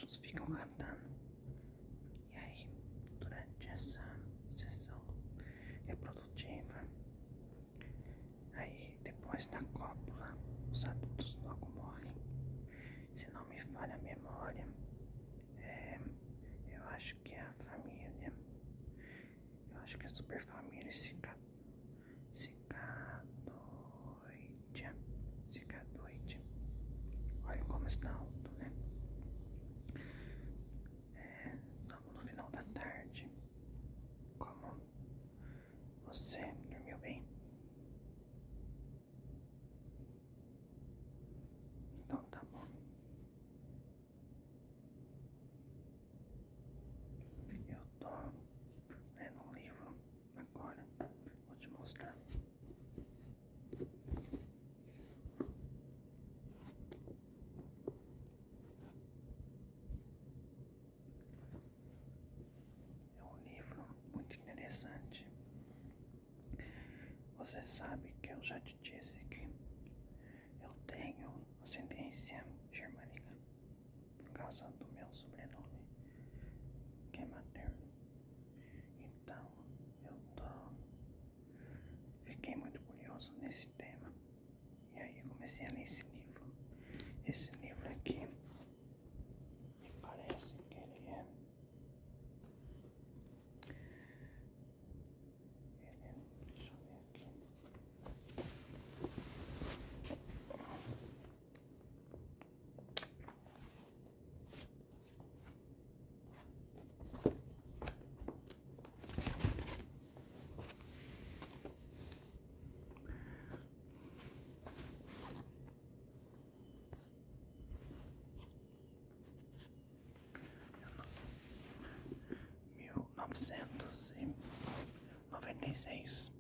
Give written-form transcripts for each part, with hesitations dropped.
pássaros ficam cantando. E aí, durante essa sessão reprodutiva, aí depois da cópula, os adultos logo morrem. Se não me falha a memória, eu acho que é a família, eu acho que é a super família cicadoide. Olha como está alto, né? Estamos no final da tarde. Como você dormiu bem? Então tá bom. Eu tô lendo um livro agora. Vou te mostrar. É um livro muito interessante. Você sabe que eu já te disse que eu tenho ascendência germânica por causa do meu sobrenome, que é materno. Então, fiquei muito curioso nesse tema. E aí eu comecei a ler esse livro. Esse livro aqui, me parece que ele é... Deixa eu ver aqui. (1996)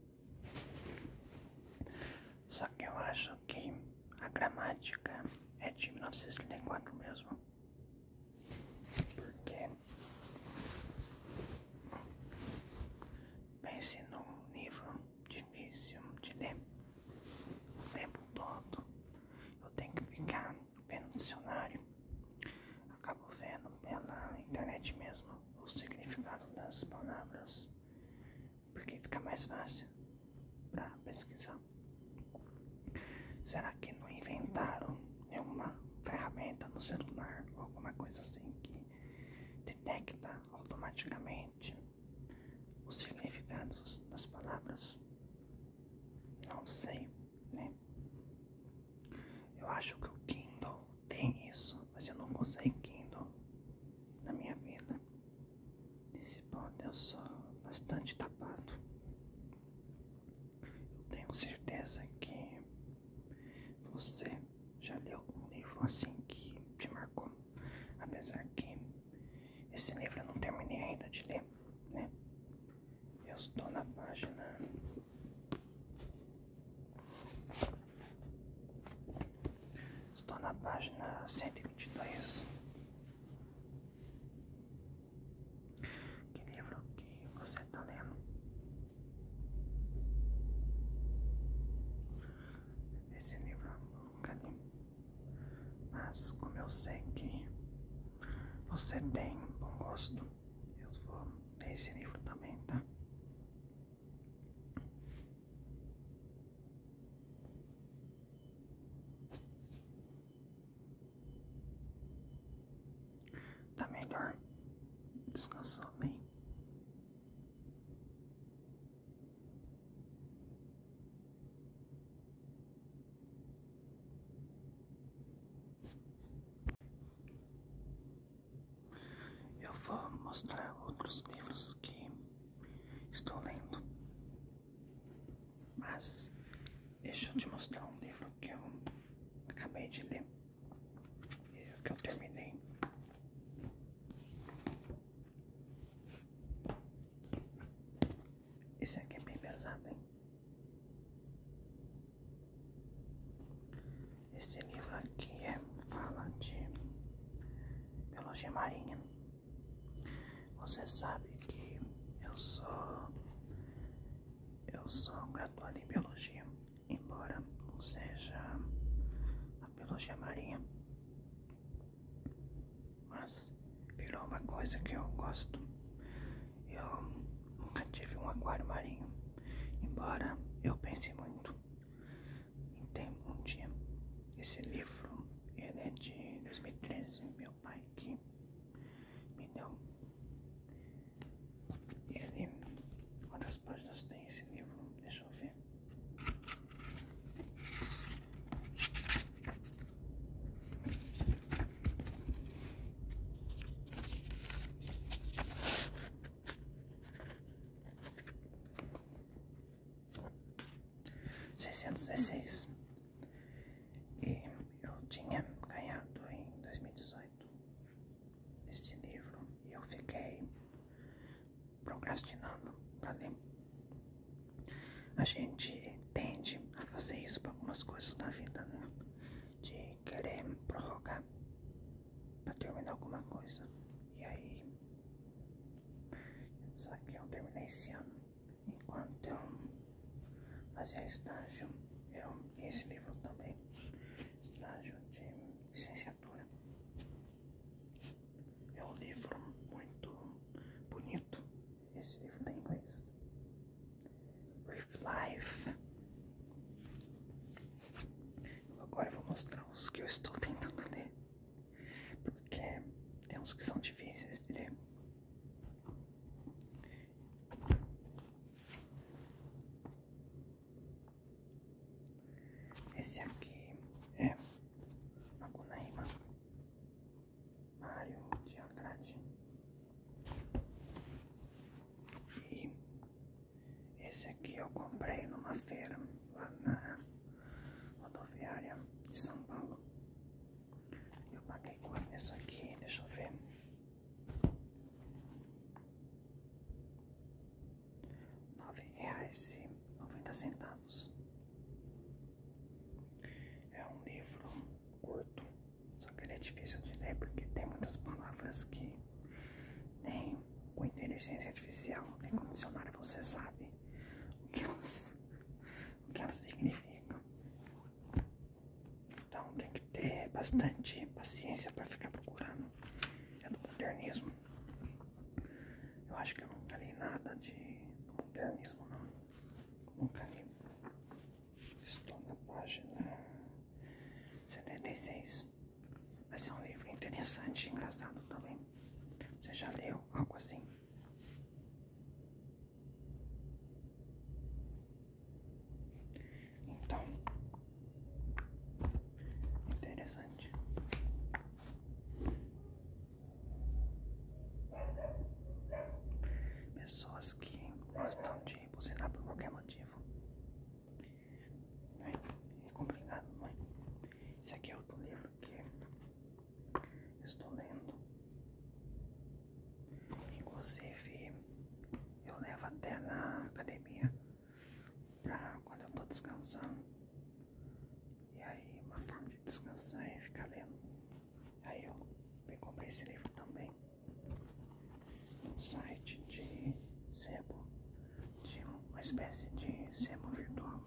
Só que eu acho que a gramática é de 1934 mesmo. Porque pense num livro difícil de ler o tempo todo. Eu tenho que ficar vendo o dicionário. Acabo vendo pela internet mesmo o significado das palavras, porque fica mais fácil para pesquisar. Será que não inventaram nenhuma ferramenta no celular ou alguma coisa assim que detecta automaticamente os significados das palavras? Não sei, né? Eu acho que o Kindle tem isso, mas eu não usei Kindle na minha vida. Nesse ponto eu sou bastante tapado. Eu tenho certeza que você já leu algum livro assim que te marcou, apesar que esse livro eu não terminei ainda de ler, né? Eu estou na página 122. Que livro que você está lendo? Esse livro eu nunca li, mas como eu sei que você tem bom gosto, eu vou ler esse livro também, tá? Tá melhor? Descansou bem? Eu vou mostrar outros livros que estou lendo, mas deixa eu te mostrar um livro que eu acabei de ler, que eu terminei. Esse aqui é bem pesado, hein? Esse livro aqui fala de biologia marinha. Você sabe que eu sou graduado em biologia, embora não seja a biologia marinha, mas coisa que eu gosto. Eu nunca tive um aquário marinho, embora eu pense muito em ter um dia. Esse livro, ele é de 2013, meu pai que me deu. Ele... Quantas páginas tem esse livro? Deixa eu ver. ...616... E eu tinha ganhado em 2018 esse livro e eu fiquei procrastinando para ler. A gente tende a fazer isso para algumas coisas da vida, né? De querer prorrogar para terminar alguma coisa. E aí, só que eu terminei esse ano. Enquanto eu fazia estágio, eu li esse livro também. Estágio de licenciatura. É um livro muito bonito. Esse livro está em inglês. With Life. Agora eu vou mostrar os que eu estou tentando ler, porque tem uns que são difíceis de ler. Esse aqui é Macunaíma, Mário de Andrade. E esse aqui eu comprei numa feira lá na rodoviária de São Paulo. Eu paguei quanto nisso aqui? Deixa eu ver. R$9,90. É um livro curto, só que ele é difícil de ler porque tem muitas palavras que nem com inteligência artificial, nem com dicionário você sabe o que elas significam. Então tem que ter bastante paciência para ficar procurando. É do modernismo. Eu acho que eu nunca li nada do modernismo, não. Nunca li. Estou na página 76. Vai ser um livro interessante e engraçado também. Você já leu algo assim? Então, interessante. Pessoas que gostam de buzinar por qualquer motivo. É complicado, não é? Esse aqui é outro livro que estou lendo. Inclusive, eu levo até na academia pra quando eu tô descansando. E aí, uma forma de descansar é ficar lendo. Aí eu comprei esse livro também num site de sebo, de uma espécie de sebo virtual,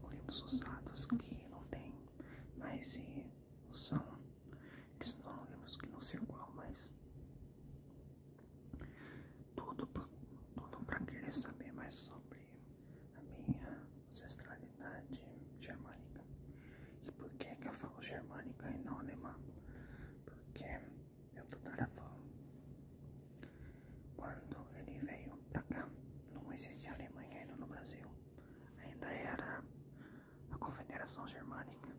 com livros usados que não tem mais e eles são livros que não circulam mais. Tudo pra querer saber mais sobre a minha ancestralidade germânica. E por que eu falo germânica e não alemã? Porque meu tataravô, quando ele veio pra cá, não existia Alemanha ainda no Brasil. Ainda era a Confederação Germânica.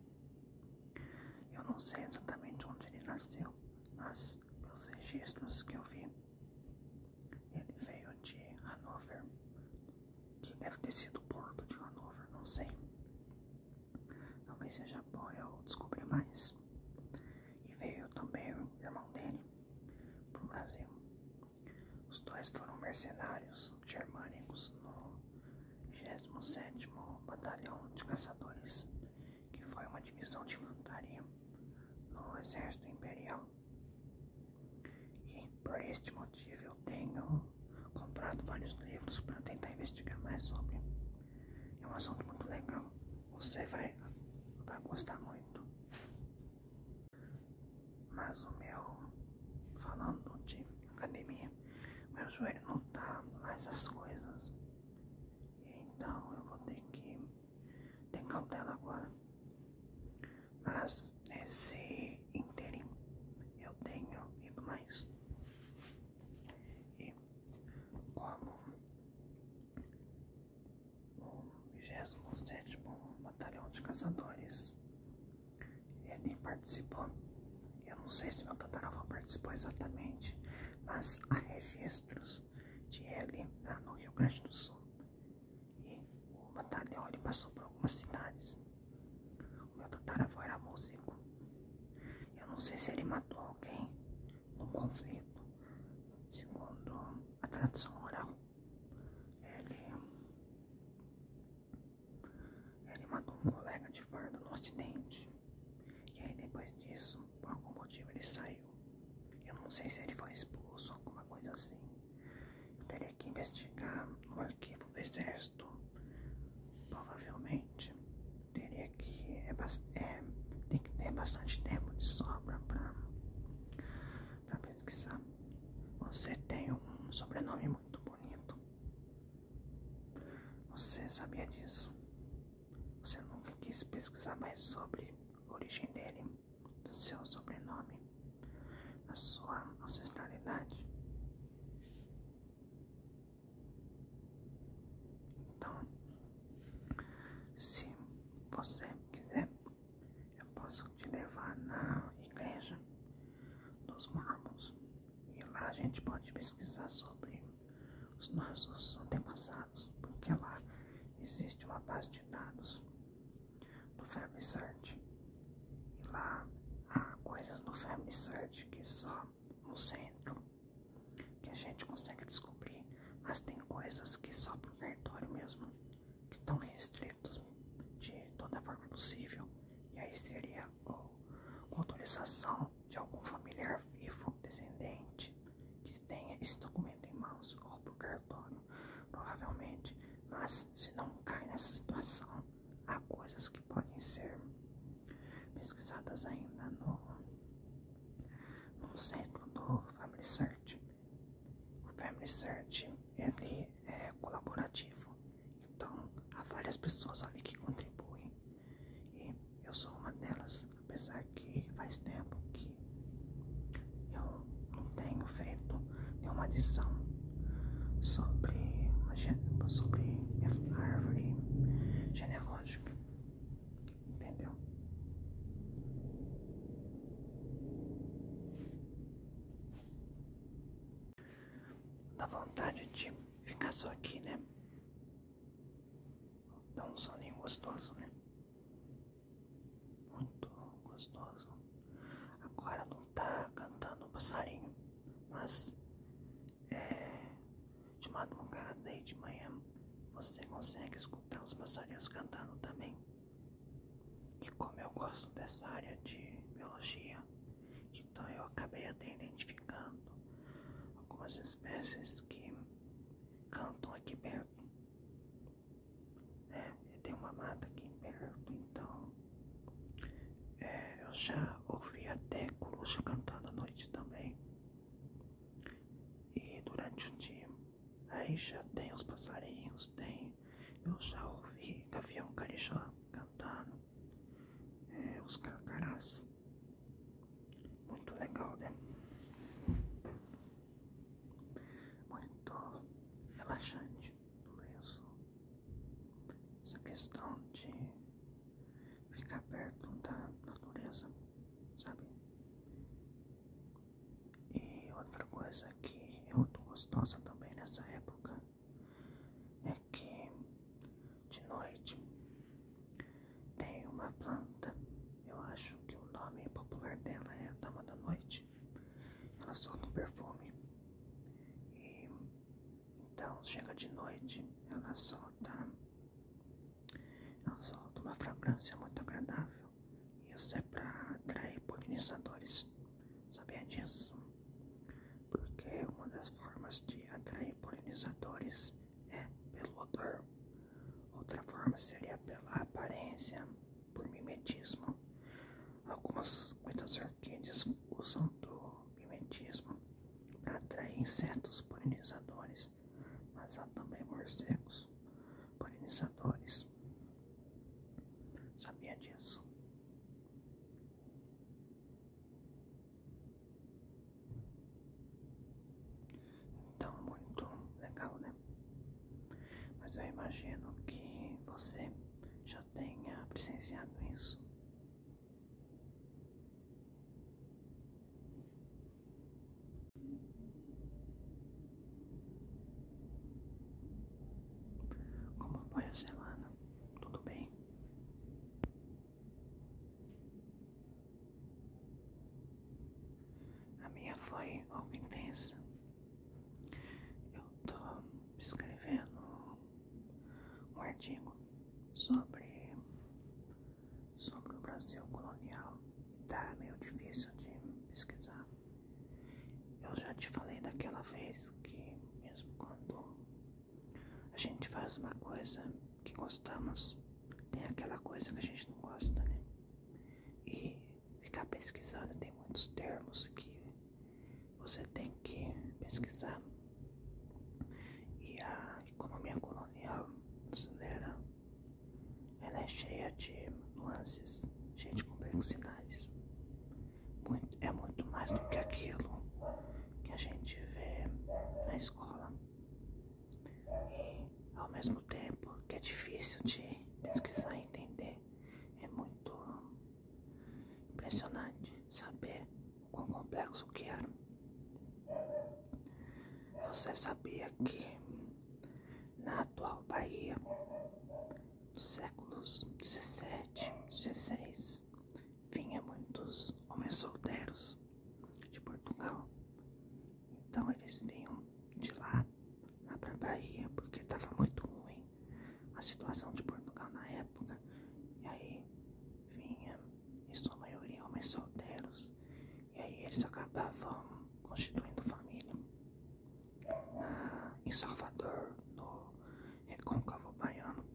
Eu não sei exatamente onde ele nasceu, mas pelos registros que eu vi, ele veio de Hannover, que deve ter sido o porto de Hannover, não sei. Talvez seja bom eu descobrir mais. E veio também o irmão dele pro Brasil. Os dois foram mercenários germânicos no 27º Batalhão de Caçadores, que foi uma divisão de infantaria no Exército Imperial. E por este motivo eu tenho comprado vários livros para tentar investigar mais sobre. É um assunto muito legal. Você vai gostar muito. Mas falando de essas coisas. Então eu vou ter que ter cautela agora. Mas nesse ínterim eu tenho ido mais. E como o 27º Batalhão de Caçadores, ele participou. Eu não sei se meu tataravô participou exatamente, mas há registros de ele lá no Rio Grande do Sul. E o batalhão ele passou por algumas cidades. O meu tataravô era músico. Eu não sei se ele matou alguém num conflito. Segundo a tradição oral, ele matou um colega de farda num acidente. E aí depois disso, por algum motivo ele saiu. Eu não sei se ele foi expulso ou alguma coisa assim. Eu teria que investigar no arquivo do exército. Provavelmente teria que tem que ter bastante tempo de sobra pra pesquisar. Você tem um sobrenome muito bonito. Você sabia disso? Você nunca quis pesquisar mais sobre a origem dele, do seu sobrenome, da sua ancestralidade? Então, se você quiser, eu posso te levar na igreja dos Mormons. E lá a gente pode pesquisar sobre os nossos antepassados, porque lá existe uma base de dados do Family Search. E lá há coisas no Family Search que só no centro que a gente consegue descobrir, mas tem coisas que só por cartório mesmo, que estão restritos de toda forma possível. E aí seria com autorização de algum familiar vivo, descendente, que tenha esse documento em mãos, ou por cartório, provavelmente. Mas se não cai nessa situação, há coisas que podem ser pesquisadas ainda no centro do Family Search. O Family Search, ele é colaborativo, então há várias pessoas ali que contribuem, e eu sou uma delas, apesar que faz tempo que eu não tenho feito nenhuma adição sobre minha árvore genealógica, entendeu? Dá vontade de ficar só aqui, né? Dá um soninho gostoso, né? Muito gostoso. Agora não tá cantando passarinho, mas de madrugada e de manhã você consegue escutar os passarinhos cantando também. E como eu gosto dessa área de biologia, então eu acabei até identificando algumas espécies que cantam aqui perto. E tem uma mata aqui perto, então eu já ouvi até coruja cantando à noite também. E durante o dia, aí já tem os passarinhos, eu já ouvi gavião carijó cantando, os carcarás. Muito legal, né? Muito relaxante tudo isso. Essa questão de ficar perto da natureza, sabe? E outra coisa que é muito gostosa também nessa época é que de noite tem uma planta, eu acho que o nome popular dela é Dama da Noite. Ela solta um perfume e então chega de noite, ela solta uma fragrância muito agradável. E isso é para atrair polinizadores. Sabia disso? Porque uma das formas de atrair polinizadores é pelo odor. Outra forma seria pela aparência, por mimetismo. Muitas orquídeas usam do mimetismo para atrair insetos polinizadores, mas imagino que você já tenha presenciado isso. Como foi a semana? Tudo bem? A minha foi algo intensa. Eu tô escrevendo um artigo sobre o Brasil colonial. Tá meio difícil de pesquisar. Eu já te falei daquela vez que mesmo quando a gente faz uma coisa que gostamos, tem aquela coisa que a gente não gosta, né? E ficar pesquisando, tem muitos termos que você tem que pesquisar. E a economia colonial brasileira, ela é cheia de nuances, cheia de complexidades. É muito mais do que aquilo que a gente vê na escola. E ao mesmo tempo que é difícil de pesquisar e entender, é muito impressionante saber o quão complexo que era. Você sabia que na atual Bahia, dos séculos 17, 16, vinha muitos homens solteiros de Portugal? Então eles vinham de lá pra Bahia porque estava muito ruim a situação de Portugal na época. E aí vinha, em sua maioria, homens solteiros. E aí eles acabavam constituindo família em Salvador, no Recôncavo Baiano.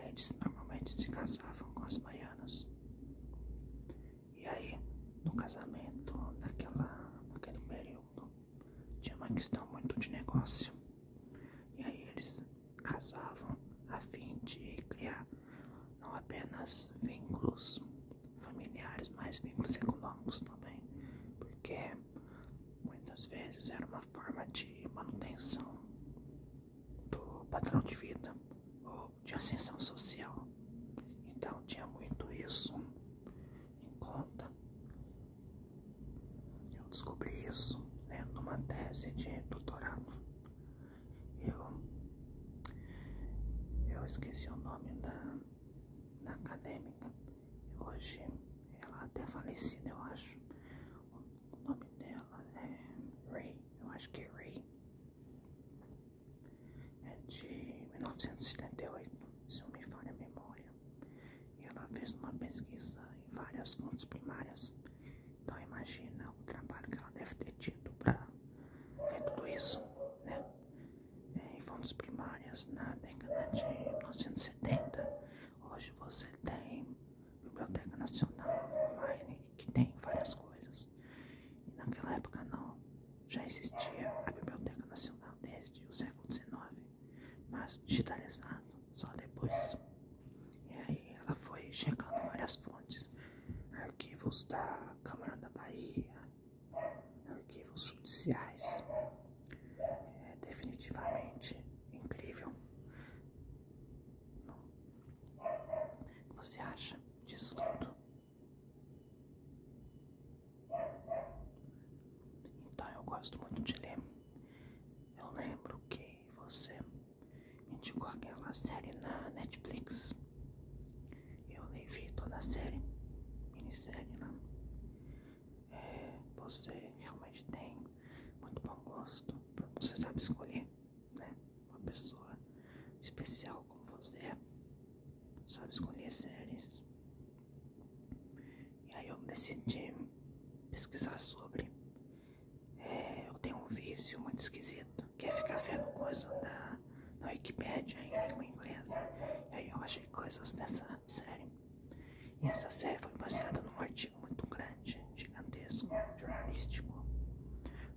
Eles normalmente se casavam com as baianas. E aí, no casamento, naquele período, tinha uma questão muito de negócio. E aí eles casavam a fim de criar não apenas vínculos familiares, mas vínculos econômicos também. Porque muitas vezes era uma forma de manutenção do padrão de vida ou de ascensão social. Então tinha muito isso em conta. Eu descobri isso lendo uma tese de doutorado. Eu esqueci o nome da acadêmica. E hoje ela até é falecida, eu acho. O nome dela é Ray, eu acho que é Ray. É de 1978, se não me falha a memória. E ela fez uma pesquisa em várias fontes primárias. Então imagina o trabalho que ela deve ter tido para ver tudo isso, né? Em fontes primárias na década de 1970. Hoje você tem Biblioteca Nacional online que tem várias coisas. E naquela época não. Já existia a Biblioteca Nacional desde o século XIX, mas digitalizado só depois. E aí ela foi checando várias fontes, arquivos da Câmara da Bahia, arquivos judiciais. É definitivamente incrível. Não. O que você acha disso tudo? Então eu gosto muito de ler. Eu lembro que você me indicou aquela série na Netflix. Eu vi toda a série, minissérie lá. Você realmente tem muito bom gosto. Você sabe escolher, né? Uma pessoa especial como você é, sabe escolher séries. E aí eu decidi pesquisar sobre. Eu tenho um vício muito esquisito, que é ficar vendo coisa na Wikipédia em língua inglesa. E aí eu achei coisas dessa série. E essa série foi baseada num artigo muito grande, gigantesco, jornalístico.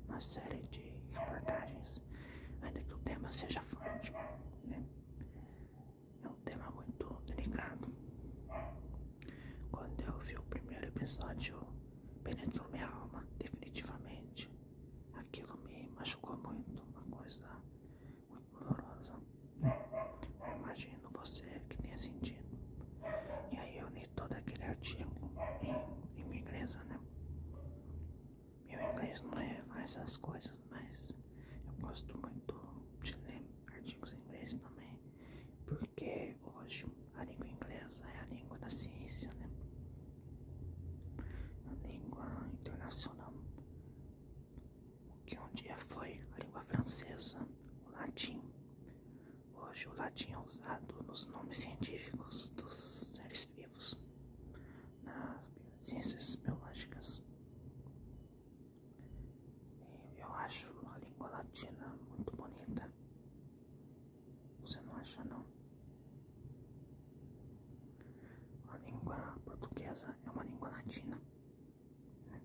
Uma série de reportagens, ainda que o tema seja forte, né? É um tema muito delicado. Quando eu vi o primeiro episódio, penetrou minha alma, definitivamente. Aquilo me machucou muito, uma coisa muito dolorosa, né? essas coisas, mas eu gosto muito de ler artigos em inglês também, porque hoje a língua inglesa é a língua da ciência, né? A língua internacional. O que um dia foi a língua francesa, o latim. Hoje o latim é usado nos nomes científicos dos seres vivos, nas ciências biológicas. E eu acho a língua latina muito bonita. Você não acha, não? A língua portuguesa é uma língua latina, né?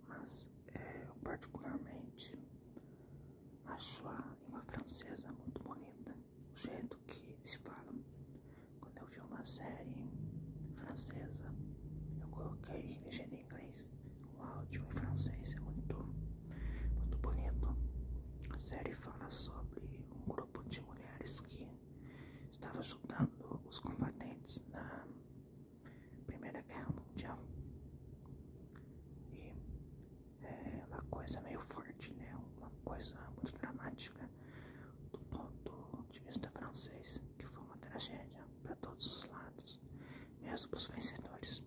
Mas eu particularmente acho a língua francesa muito bonita, o jeito que se fala. Quando eu vi uma série francesa, eu coloquei legenda em inglês, o áudio em francês, é muito bonito. A série fala sobre um grupo de mulheres que estava ajudando os combatentes na Primeira Guerra Mundial. E é uma coisa meio forte, né? Uma coisa muito dramática do ponto de vista francês, que foi uma tragédia para todos os lados, mesmo para os vencedores.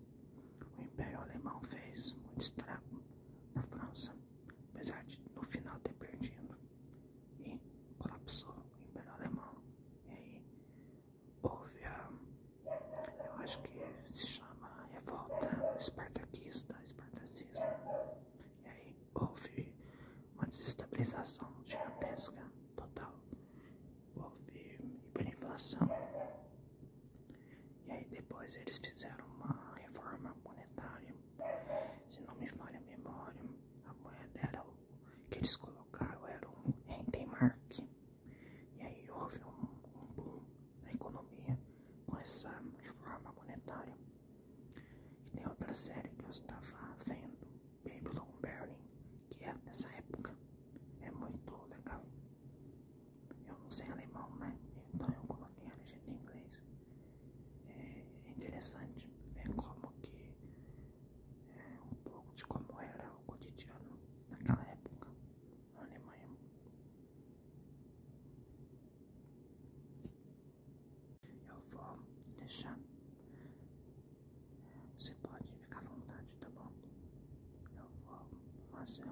O Império Alemão fez muito estrago na França, apesar de no final ter perdido, e colapsou o Império Alemão. E aí houve eu acho que se chama revolta espartaquista, espartacista. E aí houve uma desestabilização gigantesca, total. Houve hiperinflação. E aí depois eles fizeram uma reforma monetária. Se não me falha a memória, a moeda era o que eles colocaram, era um Rentenmark. E aí houve um boom na economia com essa reforma monetária. E tem outra série que eu estava vendo, Babylon Berlin, que é nessa época. É muito legal. Eu não sei alemão, né? Então eu coloquei a legenda em inglês. É interessante ver como que um pouco de como era o cotidiano naquela época na Alemanha. Eu vou deixar. Você pode ficar à vontade, tá bom? Eu vou fazer